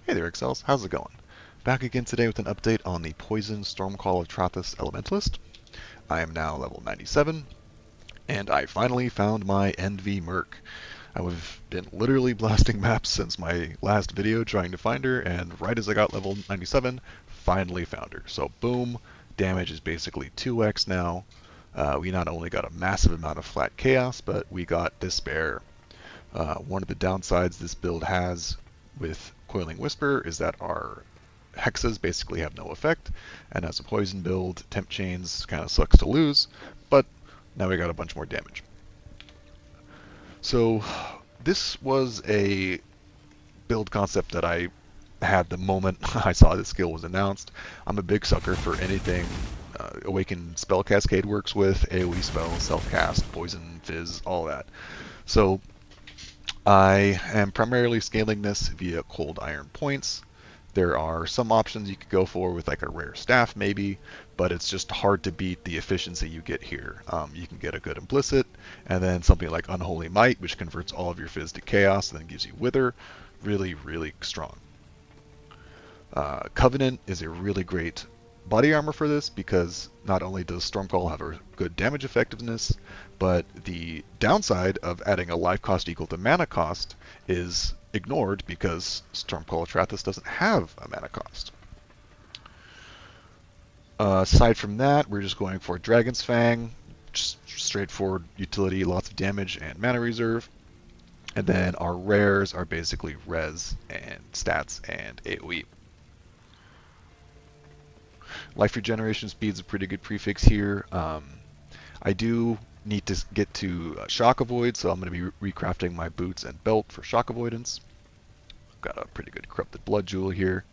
Hey there, Excels. How's it going? Back again today with an update on the Poison Stormcall of Trarthus Elementalist. I am now level 97, and I finally found my NV Merc. I've been literally blasting maps since my last video trying to find her, and right as I got level 97, finally found her. So boom, damage is basically 2x now. We not only got a massive amount of flat chaos, but we got despair. One of the downsides this build has with Coiling Whisper is that our hexes basically have no effect, and as a poison build, temp chains kind of sucks to lose, but now we got a bunch more damage. So this was a build concept that I had the moment I saw this skill was announced. I'm a big sucker for anything Awakened Spell Cascade works with, AoE spells, self-cast, poison, fizz, all that. So I am primarily scaling this via cold iron points. There are some options you could go for with like a rare staff maybe, but it's just hard to beat the efficiency you get here. You can get a good implicit, and then something like Unholy Might, which converts all of your fizz to chaos and then gives you wither. Really, really strong. Covenant is a really great body armor for this because not only does Stormcall have a good damage effectiveness, but the downside of adding a life cost equal to mana cost is ignored because Stormcall Trarthus doesn't have a mana cost. Aside from that, we're just going for Dragon's Fang, just straightforward utility, lots of damage and mana reserve. And then our rares are basically res and stats and AoE. Life regeneration speed's a pretty good prefix here. I do need to get to shock avoid, so I'm going to be recrafting my boots and belt for shock avoidance. Got a pretty good corrupted blood jewel here.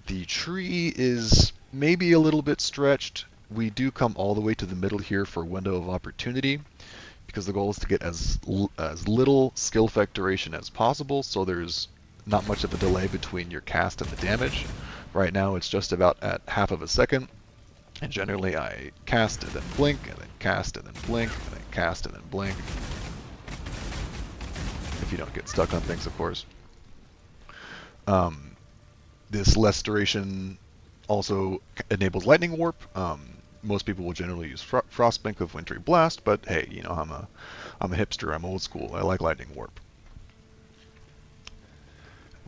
The tree is maybe a little bit stretched. We do come all the way to the middle here for window of opportunity because the goal is to get as little skill effect duration as possible, so there's not much of a delay between your cast and the damage. Right now it's just about at half of a second, and generally I cast and then blink, and then cast and then blink, and then cast and then blink. If you don't get stuck on things, of course. This less duration also enables lightning warp. Most people will generally use Frostbank of Wintry Blast, but hey, you know, I'm a hipster, I'm old school, I like lightning warp.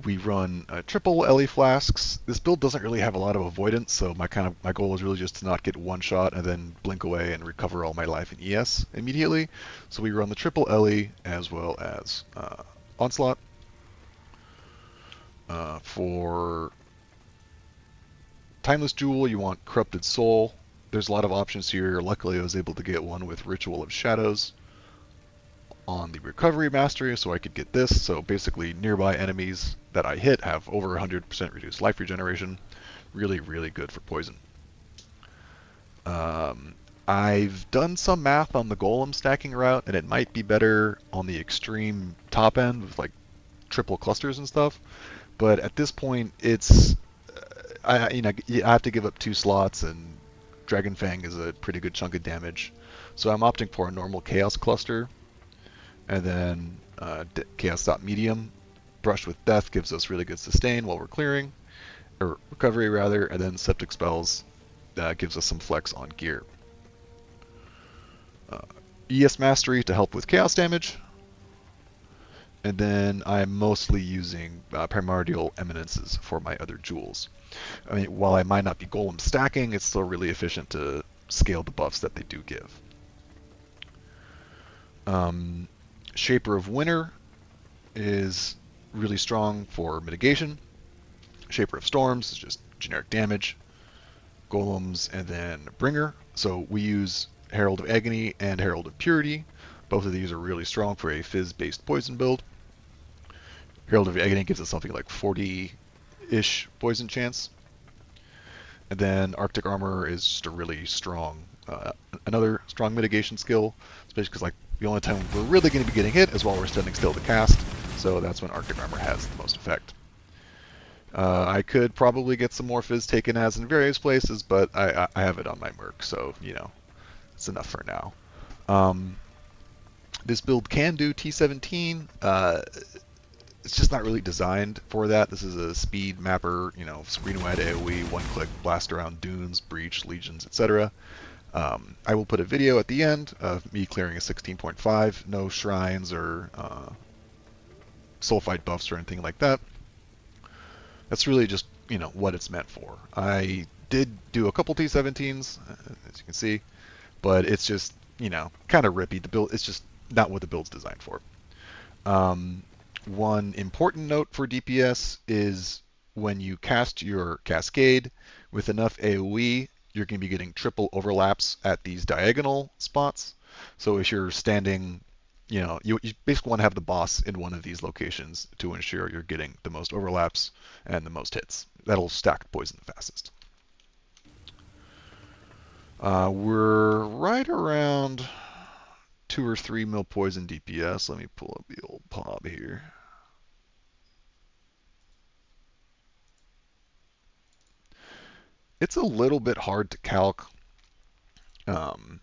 We run triple LE flasks. This build doesn't really have a lot of avoidance, so my goal is really just to not get one shot and then blink away and recover all my life in ES immediately. So we run the triple LE as well as Onslaught. For Timeless Jewel, you want Corrupted Soul. There's a lot of options here. Luckily, I was able to get one with Ritual of Shadows on the Recovery Mastery, so I could get this. So basically, nearby enemies that I hit have over 100% reduced life regeneration. Really, really good for poison. I've done some math on the golem stacking route, and it might be better on the extreme top end with like triple clusters and stuff. But at this point, it's I have to give up 2 slots, and Dragon Fang is a pretty good chunk of damage. So I'm opting for a normal Chaos cluster, and then Chaos Dot Medium. Brush with Death gives us really good sustain while we're clearing, or recovery rather, and then Septic Spells gives us some flex on gear. ES Mastery to help with chaos damage, and then I'm mostly using Primordial Eminences for my other jewels. I mean, while I might not be golem stacking, it's still really efficient to scale the buffs that they do give. Shaper of Winter is really strong for mitigation. Shaper of Storms is just generic damage. Golems, and then Bringer. So we use Herald of Agony and Herald of Purity. Both of these are really strong for a fizz-based poison build. Herald of Agony gives us something like 40-ish poison chance. And then Arctic Armor is just a really strong, another strong mitigation skill, especially because like the only time we're really going to be getting hit is while we're standing still to cast. So that's when Arctic Armor has the most effect. I could probably get some more fizz taken as in various places, but I have it on my Merc, so, you know, it's enough for now. This build can do T17. it's just not really designed for that. This is a speed mapper, screen wide AoE, one click blast around dunes, breach, legions, etc. I will put a video at the end of me clearing a 16.5, no shrines or sulfite buffs or anything like that. That's really just what it's meant for. I did do a couple T17s, as you can see, but it's just kind of rippy. The build, it's just not what the build's designed for. One important note for DPS is when you cast your Cascade with enough AoE, you're going to be getting triple overlaps at these diagonal spots. So if you're standing, you basically want to have the boss in one of these locations to ensure you're getting the most overlaps and the most hits. That'll stack poison the fastest. We're right around 2 or 3 mil poison DPS. Let me pull up the old PoB here. It's a little bit hard to calc, um,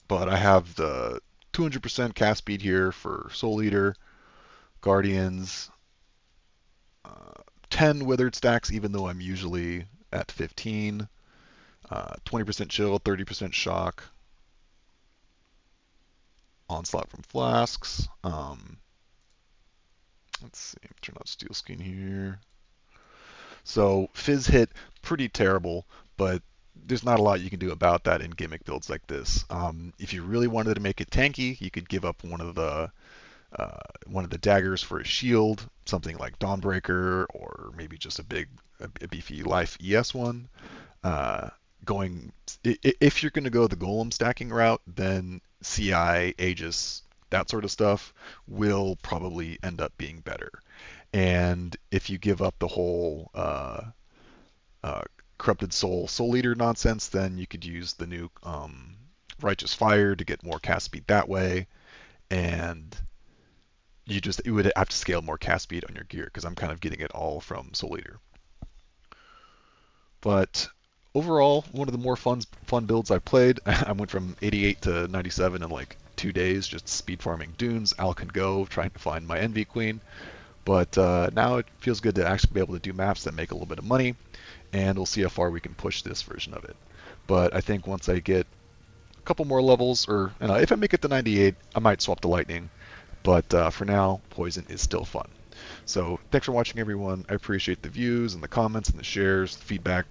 but I have the 200% cast speed here for Soul Eater, Guardians, 10 Withered stacks, even though I'm usually at 15, 20% chill, 30% shock, onslaught from flasks. Let's see, turn on steel skin here. So fizz hit, pretty terrible, but there's not a lot you can do about that in gimmick builds like this. If you really wanted to make it tanky, you could give up one of the daggers for a shield, something like Dawnbreaker, or maybe just a beefy life ES one. Uh, if you're going to go the golem stacking route, then CI, Aegis, that sort of stuff will probably end up being better. And if you give up the whole uh, corrupted soul eater nonsense, then you could use the new righteous fire to get more cast speed that way, and you would have to scale more cast speed on your gear because I'm kind of getting it all from soul eater. But overall, one of the more fun builds I've played. I went from 88 to 97 in like 2 days, just speed farming dunes, Alcan Go, trying to find my Envy Queen. But now it feels good to actually be able to do maps that make a little bit of money, and we'll see how far we can push this version of it. But I think once I get a couple more levels, or if I make it to 98, I might swap to Lightning. But for now, Poison is still fun. So thanks for watching, everyone. I appreciate the views and the comments and the shares, the feedback.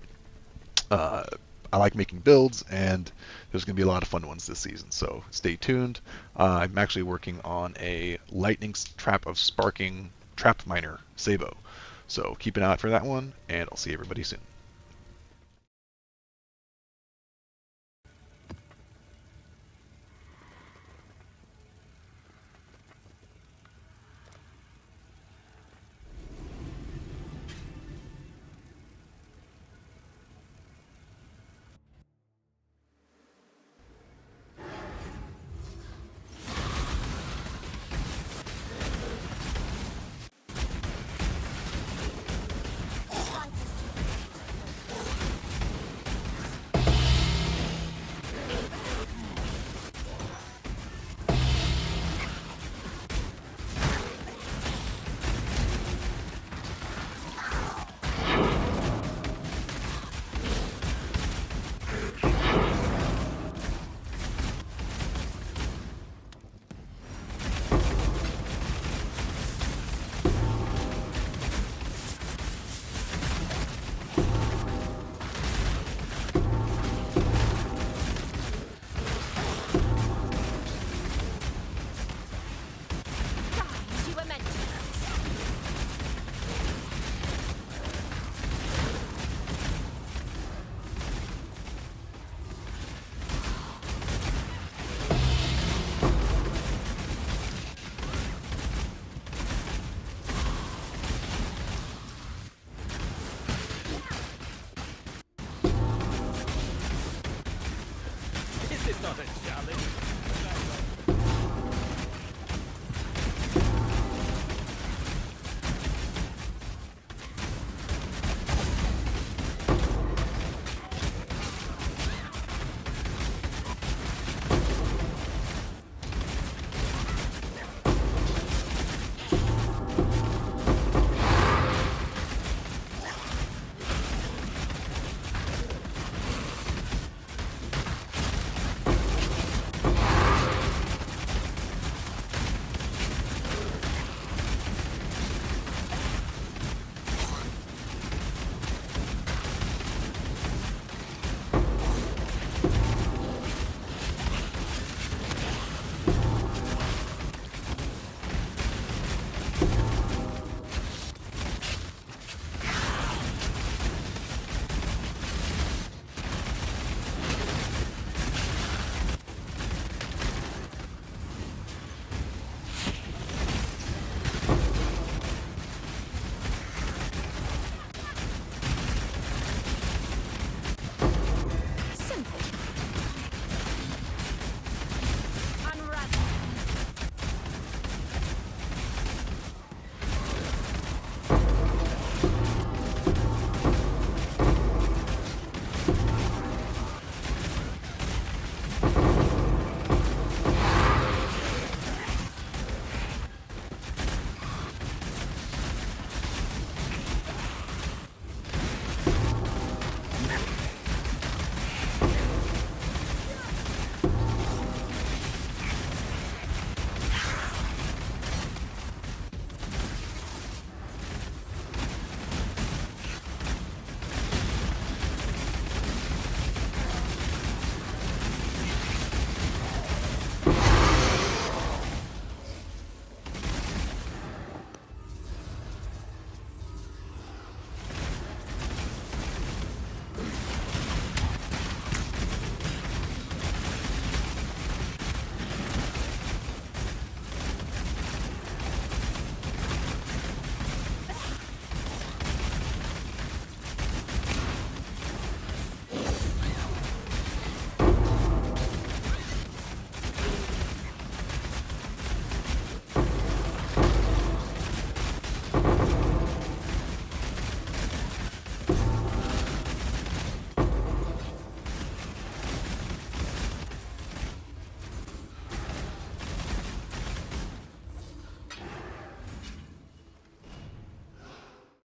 I like making builds, and there's going to be a lot of fun ones this season, so stay tuned. I'm actually working on a lightning trap of sparking trap miner Sabo, so keep an eye out for that one, and I'll see everybody soon. Is it not a challenge?